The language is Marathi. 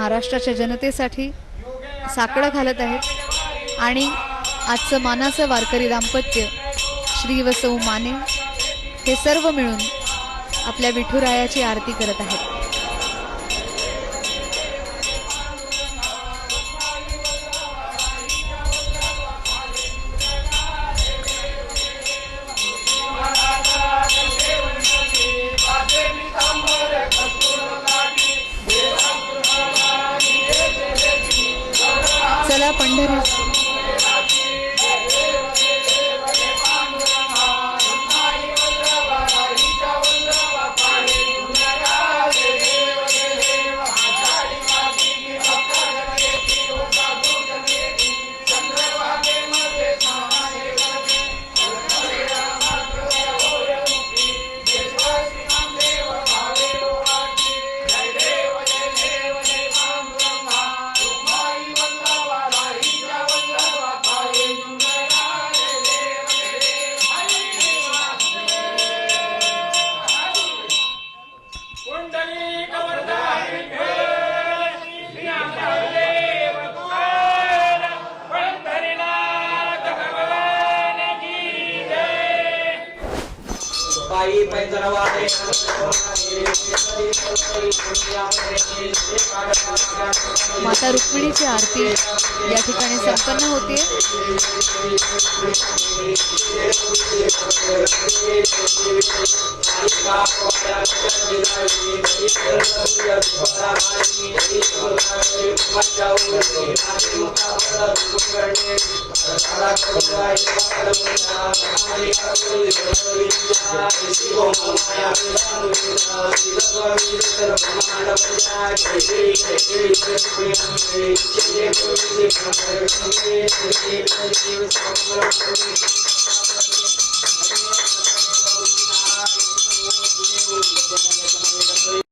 महाराष्ट्राच्या जनतेसाठी साकडं घालत आहेत आणि आजचं मानाचं वारकरी दाम्पत्य श्री व सौ माने हे सर्व मिळून आपल्या विठुरायाची आरती करत आहेत। चला पंढरी माता रुक्मिणीची आरती या ठिकाणी संपन्न होते।